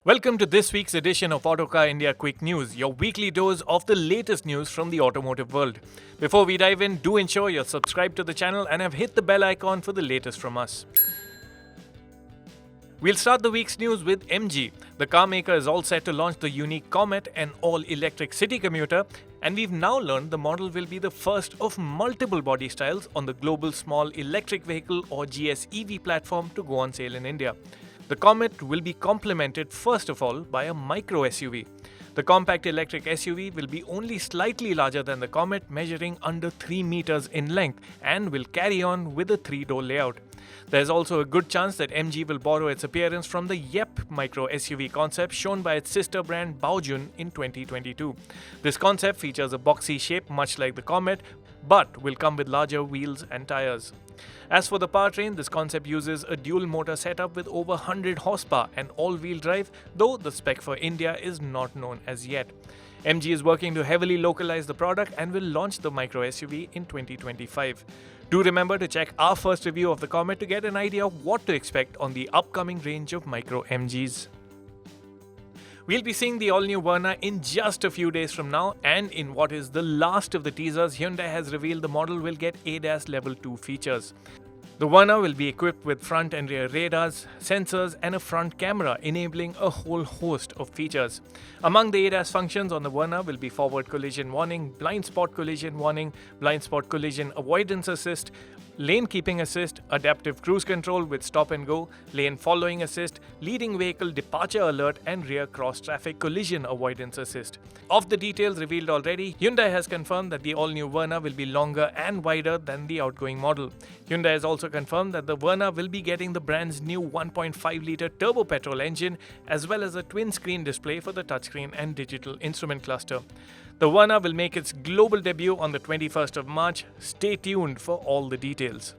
Welcome to this week's edition of Autocar India Quick News, your weekly dose of the latest news from the automotive world. Before we dive in, do ensure you're subscribed to the channel and have hit the bell icon for the latest from us. We'll start the week's news with MG. The car maker is all set to launch the unique Comet, an all-electric city commuter, and we've now learned the model will be the first of multiple body styles on the global small electric vehicle or GSEV platform to go on sale in India. The Comet will be complemented first of all by a micro SUV. The compact electric SUV will be only slightly larger than the Comet, measuring under 3 meters in length, and will carry on with a 3-door layout. There's also a good chance that MG will borrow its appearance from the Yep micro SUV concept shown by its sister brand Baojun in 2022. This concept features a boxy shape much like the Comet, but will come with larger wheels and tires. As for the powertrain, this concept uses a dual motor setup with over 100 horsepower and all-wheel drive, though the spec for India is not known as yet. MG is working to heavily localize the product and will launch the micro SUV in 2025. Do remember to check our first review of the Comet to get an idea of what to expect on the upcoming range of micro MGs. We'll be seeing the all-new Verna in just a few days from now, and in what is the last of the teasers, Hyundai has revealed the model will get ADAS Level 2 features. The Verna will be equipped with front and rear radars, sensors, and a front camera, enabling a whole host of features. Among the ADAS functions on the Verna will be forward collision warning, blind spot collision warning, blind spot collision avoidance assist, lane keeping assist, adaptive cruise control with stop and go, lane following assist, leading vehicle departure alert, and rear cross traffic collision avoidance assist. Of the details revealed already, Hyundai has confirmed that the all-new Verna will be longer and wider than the outgoing model. Hyundai has also confirmed that the Verna will be getting the brand's new 1.5-litre turbo petrol engine, as well as a twin-screen display for the touchscreen and digital instrument cluster. The Verna will make its global debut on the 21st of March. Stay tuned for all the details.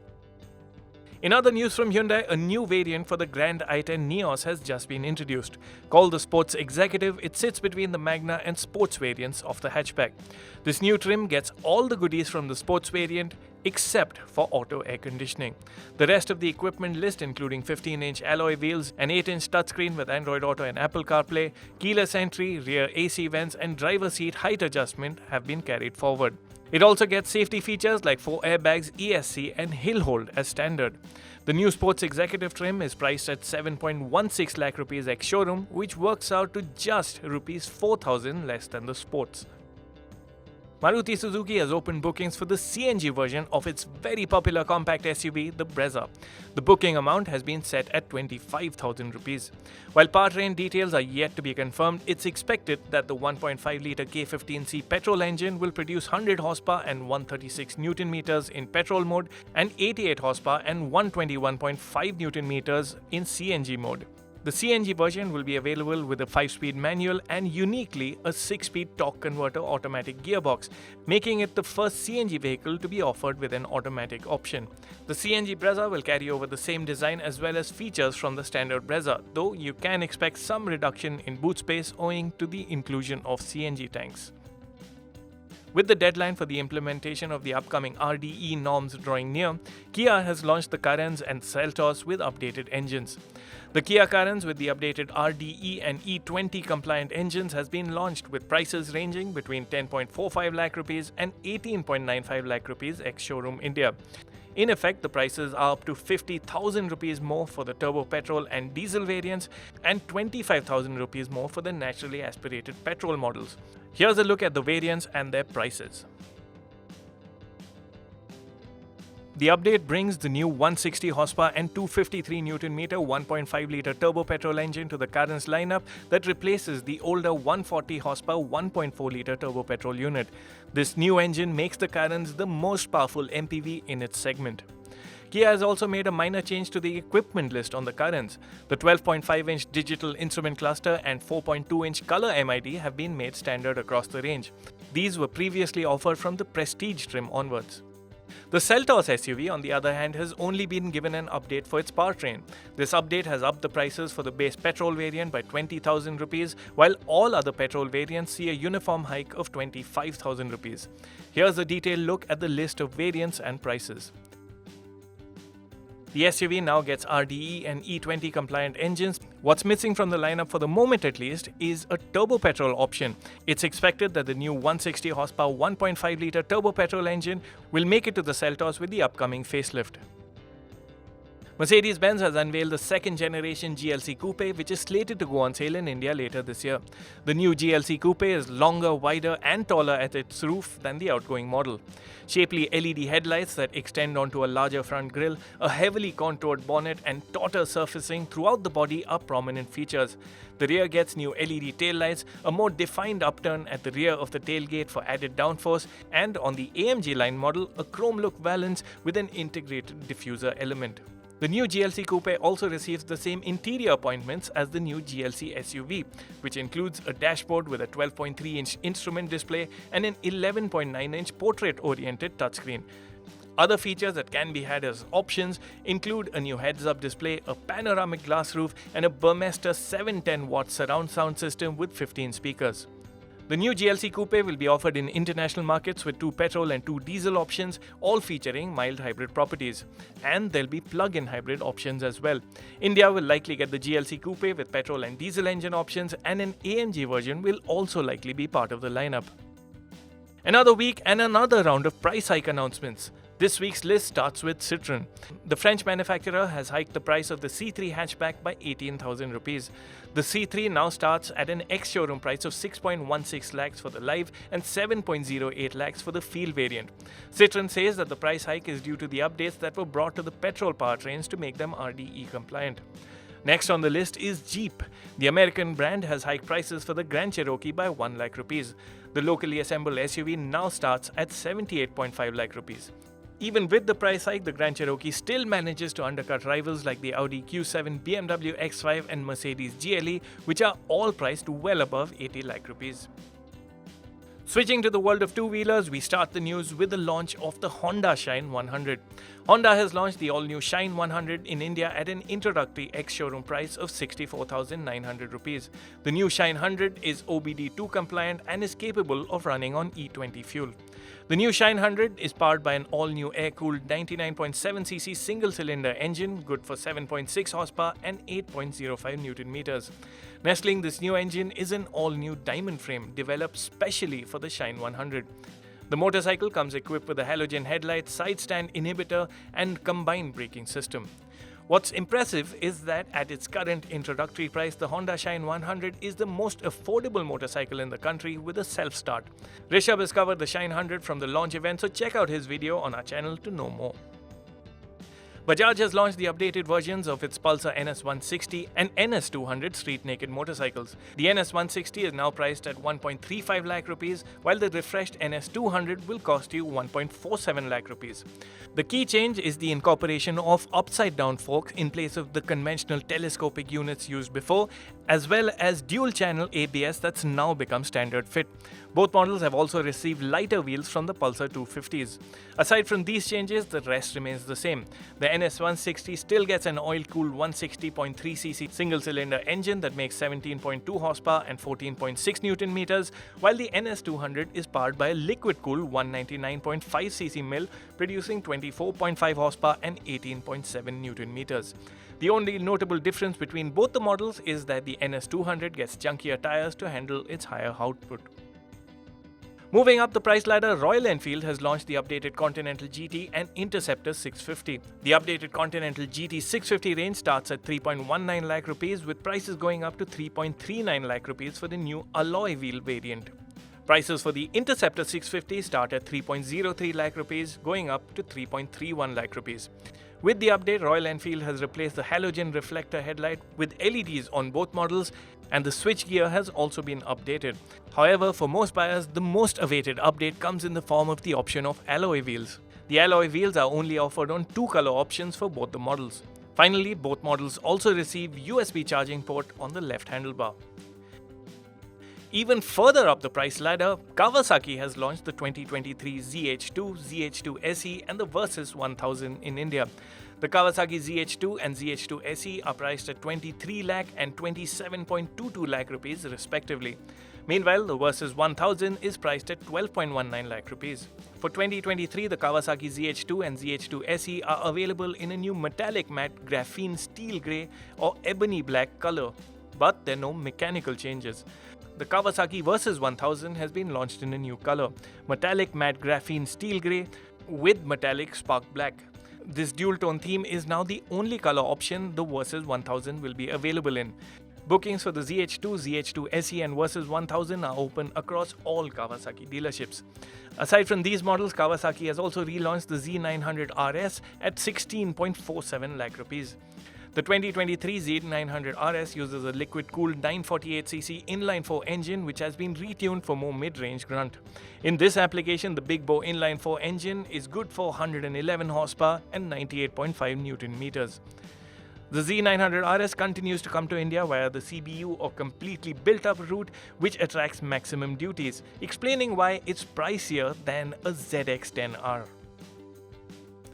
In other news from Hyundai, a new variant for the Grand i10 Neos has just been introduced. Called the Sports Executive, it sits between the Magna and Sports variants of the hatchback. This new trim gets all the goodies from the Sports variant, except for auto air conditioning. The rest of the equipment list, including 15-inch alloy wheels, an 8-inch touchscreen with Android Auto and Apple CarPlay, keyless entry, rear AC vents, and driver seat height adjustment, have been carried forward. It also gets safety features like 4 airbags, ESC, and hill hold as standard. The new Sports Executive trim is priced at 7.16 lakh rupees ex-showroom, which works out to just rupees 4,000 less than the Sports. Maruti Suzuki has opened bookings for the CNG version of its very popular compact SUV, the Brezza. The booking amount has been set at 25,000 rupees. While powertrain details are yet to be confirmed, it's expected that the 1.5-litre K15C petrol engine will produce 100 horsepower and 136 Nm in petrol mode and 88 horsepower and 121.5 Nm in CNG mode. The CNG version will be available with a 5-speed manual and uniquely a 6-speed torque converter automatic gearbox, making it the first CNG vehicle to be offered with an automatic option. The CNG Brezza will carry over the same design as well as features from the standard Brezza, though you can expect some reduction in boot space owing to the inclusion of CNG tanks. With the deadline for the implementation of the upcoming RDE norms drawing near, Kia has launched the Currents and Celtos with updated engines. The Kia Currents with the updated RDE and E20 compliant engines has been launched with prices ranging between 10.45 lakh rupees and 18.95 lakh rupees ex-showroom India. In effect, the prices are up to 50,000 rupees more for the turbo petrol and diesel variants and 25,000 rupees more for the naturally aspirated petrol models. Here's a look at the variants and their prices. The update brings the new 160 horsepower and 253 Nm 1.5-litre turbo petrol engine to the Currents lineup that replaces the older 140 horsepower 1.4-litre turbo petrol unit. This new engine makes the Currents the most powerful MPV in its segment. Kia has also made a minor change to the equipment list on the Currents. The 12.5-inch digital instrument cluster and 4.2-inch color MID have been made standard across the range. These were previously offered from the Prestige trim onwards. The Celtos SUV, on the other hand, has only been given an update for its powertrain. This update has upped the prices for the base petrol variant by 20,000 rupees, while all other petrol variants see a uniform hike of 25,000 rupees. Here's a detailed look at the list of variants and prices. The SUV now gets RDE and E20 compliant engines. What's missing from the lineup for the moment at least is a turbo petrol option. It's expected that the new 160 horsepower 1.5 litre turbo petrol engine will make it to the Celtos with the upcoming facelift. Mercedes-Benz has unveiled the second generation GLC Coupe, which is slated to go on sale in India later this year. The new GLC Coupe is longer, wider and taller at its roof than the outgoing model. Shapely LED headlights that extend onto a larger front grille, a heavily contoured bonnet and tauter surfacing throughout the body are prominent features. The rear gets new LED taillights, a more defined upturn at the rear of the tailgate for added downforce, and on the AMG line model, a chrome look valance with an integrated diffuser element. The new GLC Coupe also receives the same interior appointments as the new GLC SUV, which includes a dashboard with a 12.3-inch instrument display and an 11.9-inch portrait-oriented touchscreen. Other features that can be had as options include a new heads-up display, a panoramic glass roof, and a Burmester 710-watt surround sound system with 15 speakers. The new GLC Coupe will be offered in international markets with 2 petrol and 2 diesel options, all featuring mild hybrid properties. And there'll be plug-in hybrid options as well. India will likely get the GLC Coupe with petrol and diesel engine options, and an AMG version will also likely be part of the lineup. Another week and another round of price hike announcements. This week's list starts with Citroen. The French manufacturer has hiked the price of the C3 hatchback by 18,000 rupees. The C3 now starts at an ex-showroom price of 6.16 lakhs for the live and 7.08 lakhs for the field variant. Citroen says that the price hike is due to the updates that were brought to the petrol powertrains to make them RDE compliant. Next on the list is Jeep. The American brand has hiked prices for the Grand Cherokee by 1 lakh rupees. The locally assembled SUV now starts at 78.5 lakh rupees. Even with the price hike, the Grand Cherokee still manages to undercut rivals like the Audi Q7, BMW X5 and Mercedes GLE, which are all priced well above 80 lakh rupees. Switching to the world of two-wheelers, we start the news with the launch of the Honda Shine 100. Honda has launched the all-new Shine 100 in India at an introductory ex-showroom price of 64,900 rupees. The new Shine 100 is OBD2 compliant and is capable of running on E20 fuel. The new Shine 100 is powered by an all-new air-cooled 99.7cc single-cylinder engine, good for 7.6 horsepower and 8.05 Nm. Nestling this new engine is an all-new diamond frame developed specially for the Shine 100. The motorcycle comes equipped with a halogen headlight, side stand inhibitor and combined braking system. What's impressive is that at its current introductory price, the Honda Shine 100 is the most affordable motorcycle in the country with a self-start. Rishabh has covered the Shine 100 from the launch event, so check out his video on our channel to know more. Bajaj has launched the updated versions of its Pulsar NS160 and NS200 street-naked motorcycles. The NS160 is now priced at 1.35 lakh rupees, while the refreshed NS200 will cost you 1.47 lakh rupees. The key change is the incorporation of upside-down forks in place of the conventional telescopic units used before, as well as dual-channel ABS that's now become standard fit. Both models have also received lighter wheels from the Pulsar 250s. Aside from these changes, the rest remains the same. The NS160 still gets an oil-cooled 160.3cc single-cylinder engine that makes 17.2 horsepower and 14.6 Nm, while the NS200 is powered by a liquid-cooled 199.5cc mill, producing 24.5 horsepower and 18.7 Nm. The only notable difference between both the models is that the NS200 gets chunkier tires to handle its higher output. Moving up the price ladder, Royal Enfield has launched the updated Continental GT and Interceptor 650. The updated Continental GT 650 range starts at 3.19 lakh rupees, with prices going up to 3.39 lakh rupees for the new alloy wheel variant. Prices for the Interceptor 650 start at 3.03 lakh rupees, going up to 3.31 lakh rupees. With the update, Royal Enfield has replaced the halogen reflector headlight with LEDs on both models, and the switchgear has also been updated. However, for most buyers, the most awaited update comes in the form of the option of alloy wheels. The alloy wheels are only offered on 2 color options for both the models. Finally, both models also receive USB charging port on the left handlebar. Even further up the price ladder, Kawasaki has launched the 2023 ZH2, ZH2 SE and the Versys 1000 in India. The Kawasaki ZH2 and ZH2 SE are priced at 23 lakh and 27.22 lakh rupees respectively. Meanwhile, the Versys 1000 is priced at 12.19 lakh rupees. For 2023, the Kawasaki ZH2 and ZH2 SE are available in a new metallic matte graphene steel grey or ebony black color, but there are no mechanical changes. The Kawasaki Versys 1000 has been launched in a new color, metallic matte graphene steel grey with metallic spark black. This dual-tone theme is now the only color option the Versys 1000 will be available in. Bookings for the ZH2, ZH2 SE and Versys 1000 are open across all Kawasaki dealerships. Aside from these models, Kawasaki has also relaunched the Z900 RS at 16.47 lakh rupees. The 2023 Z900 RS uses a liquid-cooled 948cc inline-4 engine which has been retuned for more mid-range grunt. In this application, the big-bore inline-4 engine is good for 111 horsepower and 98.5 Newton meters. The Z900 RS continues to come to India via the CBU or completely built-up route which attracts maximum duties, explaining why it's pricier than a ZX-10R.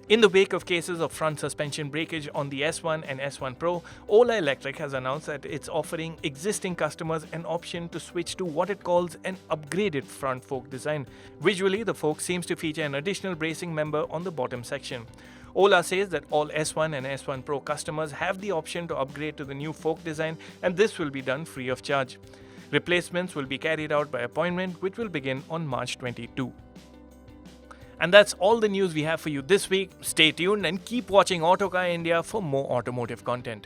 In the wake of cases of front suspension breakage on the S1 and S1 Pro, Ola Electric has announced that it's offering existing customers an option to switch to what it calls an upgraded front fork design. Visually, the fork seems to feature an additional bracing member on the bottom section. Ola says that all S1 and S1 Pro customers have the option to upgrade to the new fork design, and this will be done free of charge. Replacements will be carried out by appointment, which will begin on March 22. And that's all the news we have for you this week. Stay tuned and keep watching Autocar India for more automotive content.